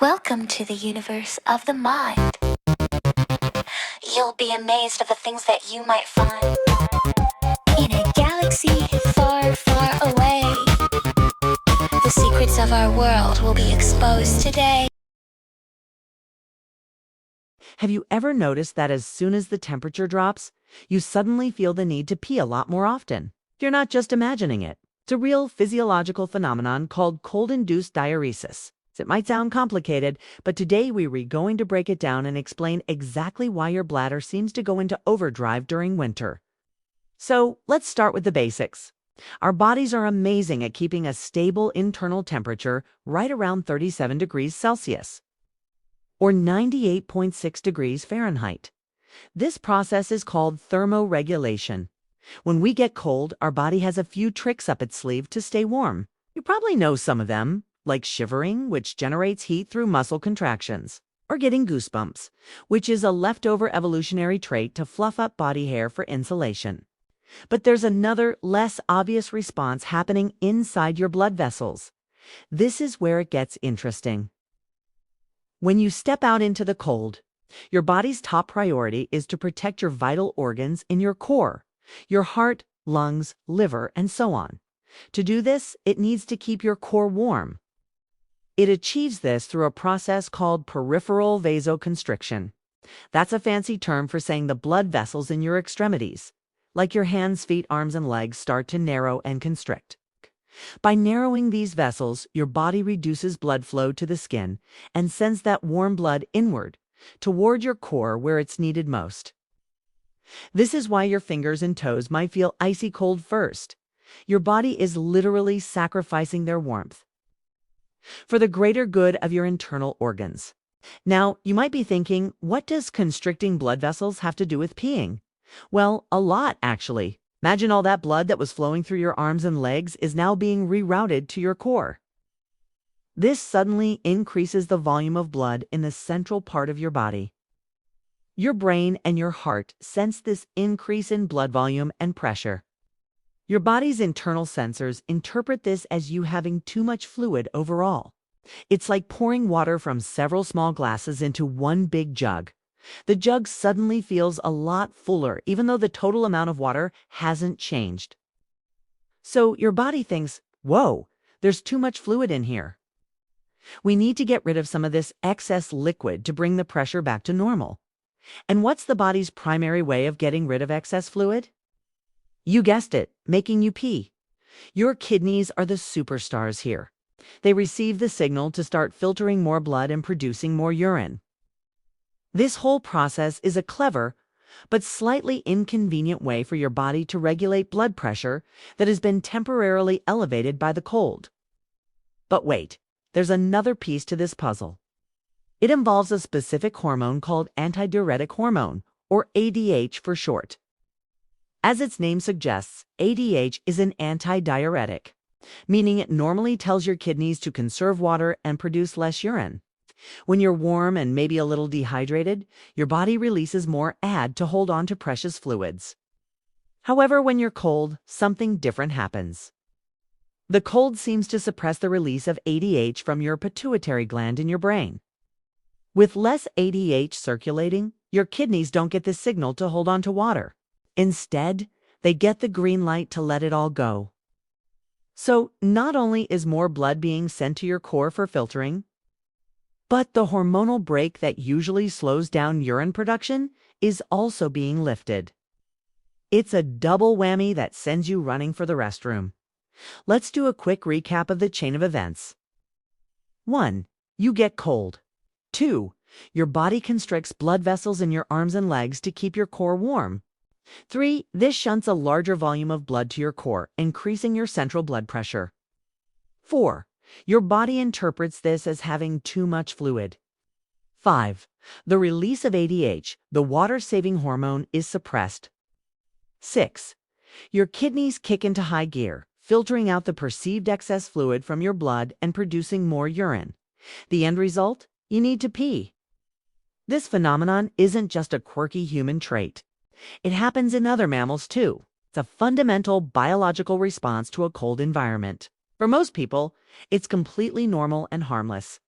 Welcome to the universe of the mind. You'll be amazed at the things that you might find in a galaxy far, far away. The secrets of our world will be exposed today. Have you ever noticed that as soon as the temperature drops, you suddenly feel the need to pee a lot more often? You're not just imagining it. It's a real physiological phenomenon called cold-induced diuresis. It might sound complicated, but today we're going to break it down and explain exactly why your bladder seems to go into overdrive during winter. So let's start with the basics. Our bodies are amazing at keeping a stable internal temperature right around 37 degrees Celsius, or 98.6 degrees Fahrenheit. This process is called thermoregulation. When we get cold, our body has a few tricks up its sleeve to stay warm. You probably know some of them, like shivering, which generates heat through muscle contractions, or getting goosebumps, which is a leftover evolutionary trait to fluff up body hair for insulation. But there's another, less obvious response happening inside your blood vessels. This is where it gets interesting. When you step out into the cold, your body's top priority is to protect your vital organs in your core, your heart, lungs, liver, and so on. To do this, it needs to keep your core warm. It achieves this through a process called peripheral vasoconstriction. That's a fancy term for saying the blood vessels in your extremities, like your hands, feet, arms, and legs, start to narrow and constrict. By narrowing these vessels, your body reduces blood flow to the skin and sends that warm blood inward, toward your core where it's needed most. This is why your fingers and toes might feel icy cold first. Your body is literally sacrificing their warmth for the greater good of your internal organs. Now, you might be thinking, what does constricting blood vessels have to do with peeing? Well, a lot, actually. Imagine all that blood that was flowing through your arms and legs is now being rerouted to your core. This suddenly increases the volume of blood in the central part of your body. Your brain and your heart sense this increase in blood volume and pressure. Your body's internal sensors interpret this as you having too much fluid overall. It's like pouring water from several small glasses into one big jug. The jug suddenly feels a lot fuller, even though the total amount of water hasn't changed. So your body thinks, whoa, there's too much fluid in here. We need to get rid of some of this excess liquid to bring the pressure back to normal. And what's the body's primary way of getting rid of excess fluid? You guessed it, making you pee. Your kidneys are the superstars here. They receive the signal to start filtering more blood and producing more urine. This whole process is a clever, but slightly inconvenient way for your body to regulate blood pressure that has been temporarily elevated by the cold. But wait, there's another piece to this puzzle. It involves a specific hormone called antidiuretic hormone, or ADH for short. As its name suggests, ADH is an antidiuretic, meaning it normally tells your kidneys to conserve water and produce less urine. When you're warm and maybe a little dehydrated, your body releases more AD to hold on to precious fluids. However, when you're cold, something different happens. The cold seems to suppress the release of ADH from your pituitary gland in your brain. With less ADH circulating, your kidneys don't get the signal to hold on to water. Instead, they get the green light to let it all go. So, not only is more blood being sent to your core for filtering, but the hormonal brake that usually slows down urine production is also being lifted. It's a double whammy that sends you running for the restroom. Let's do a quick recap of the chain of events. 1. You get cold. 2. Your body constricts blood vessels in your arms and legs to keep your core warm. 3. This shunts a larger volume of blood to your core, increasing your central blood pressure. 4. Your body interprets this as having too much fluid. 5. The release of ADH, the water-saving hormone, is suppressed. 6. Your kidneys kick into high gear, filtering out the perceived excess fluid from your blood and producing more urine. The end result? You need to pee. This phenomenon isn't just a quirky human trait. It happens in other mammals too. It's a fundamental biological response to a cold environment. For most people, it's completely normal and harmless.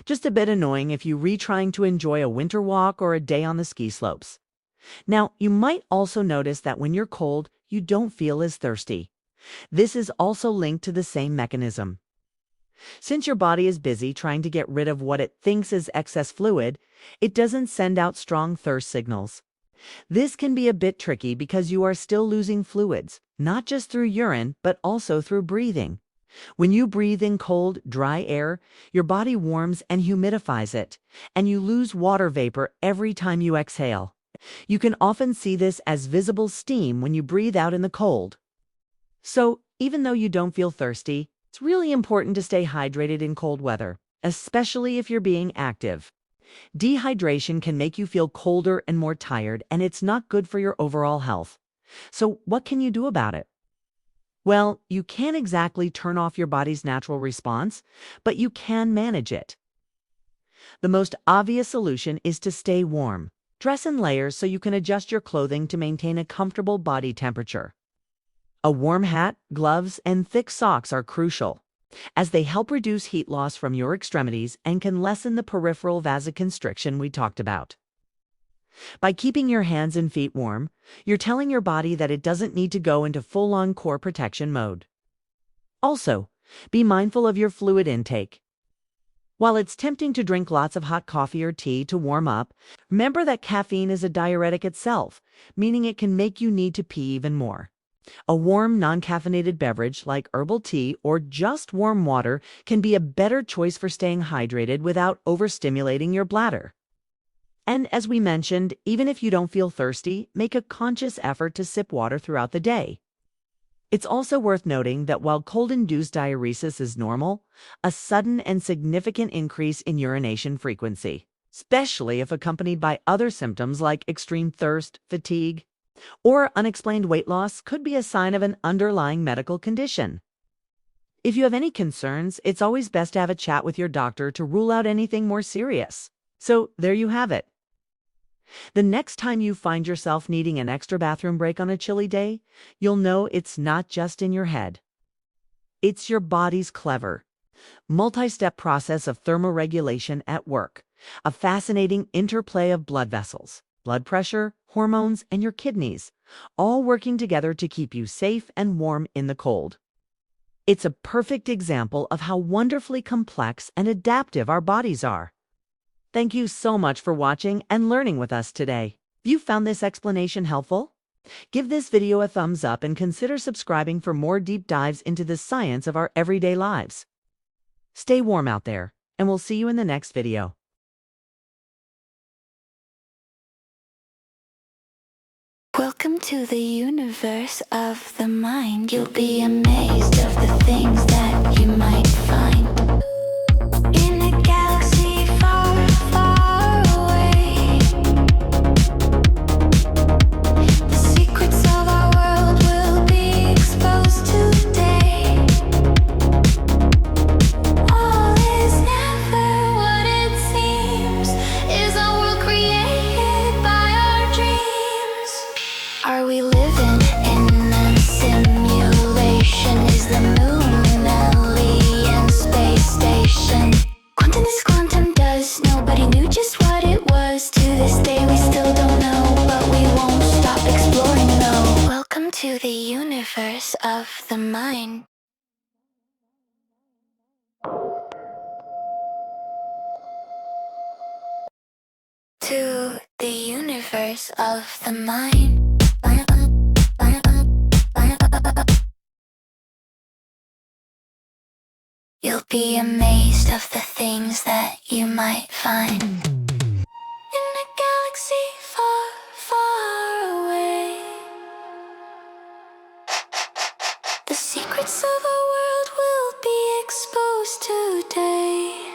Just a bit annoying if you retrying to enjoy a winter walk or a day on the ski slopes. Now, you might also notice that when you're cold, you don't feel as thirsty. This is also linked to the same mechanism. Since your body is busy trying to get rid of what it thinks is excess fluid, it doesn't send out strong thirst signals. This can be a bit tricky because you are still losing fluids, not just through urine, but also through breathing. When you breathe in cold, dry air, your body warms and humidifies it, and you lose water vapor every time you exhale. You can often see this as visible steam when you breathe out in the cold. So, even though you don't feel thirsty, it's really important to stay hydrated in cold weather, especially if you're being active. Dehydration can make you feel colder and more tired, and it's not good for your overall health. So, what can you do about it? Well, you can't exactly turn off your body's natural response, but you can manage it. The most obvious solution is to stay warm. Dress in layers so you can adjust your clothing to maintain a comfortable body temperature. A warm hat, gloves, and thick socks are crucial, as they help reduce heat loss from your extremities and can lessen the peripheral vasoconstriction we talked about. By keeping your hands and feet warm, you're telling your body that it doesn't need to go into full-on core protection mode. Also, be mindful of your fluid intake. While it's tempting to drink lots of hot coffee or tea to warm up, remember that caffeine is a diuretic itself, meaning it can make you need to pee even more. A warm, non-caffeinated beverage like herbal tea or just warm water can be a better choice for staying hydrated without overstimulating your bladder. And as we mentioned, even if you don't feel thirsty, make a conscious effort to sip water throughout the day. It's also worth noting that while cold-induced diuresis is normal, a sudden and significant increase in urination frequency, especially if accompanied by other symptoms like extreme thirst, fatigue, or unexplained weight loss, could be a sign of an underlying medical condition. If you have any concerns, it's always best to have a chat with your doctor to rule out anything more serious. So there you have it. The next time you find yourself needing an extra bathroom break on a chilly day, you'll know it's not just in your head. It's your body's clever, multi-step process of thermoregulation at work, a fascinating interplay of blood vessels, blood pressure, hormones, and your kidneys, all working together to keep you safe and warm in the cold. It's a perfect example of how wonderfully complex and adaptive our bodies are. Thank you so much for watching and learning with us today. If you found this explanation helpful, give this video a thumbs up and consider subscribing for more deep dives into the science of our everyday lives. Stay warm out there, and we'll see you in the next video. Welcome to the universe of the mind. You'll be amazed of the things that you might find. In a galaxy far, far away, the secrets of our world will be exposed today. All is never what it seems. Is a world created by our dreams? Are we living in a simulation? Is the moon an alien space station? Quantum is quantum does. Nobody knew just what it was. To this day we still don't know, but we won't stop exploring, no. Welcome to the universe of the mind. To the universe of the mind. You'll be amazed of the things that you might find. In a galaxy far, far away, the secrets of our world will be exposed today.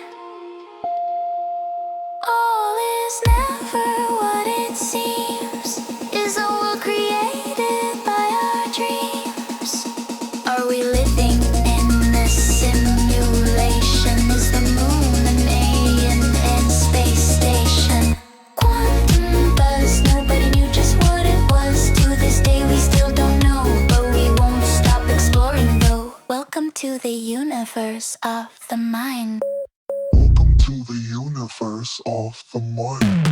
All is never what it seems. Is a world created by our dreams? Are we living in a simulation? Is the moon an alien space station? Quantum buzz, nobody knew just what it was. To this day we still don't know, but we won't stop exploring though. Welcome to the universe of the mind. Welcome to universe of the mind.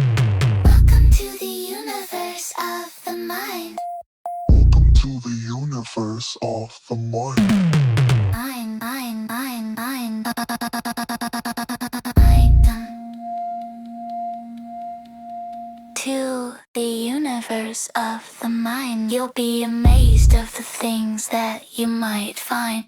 Welcome to the universe of the mind. Welcome to the universe of the mind. Mind. To the universe of the mind, you'll be amazed of the things that you might find.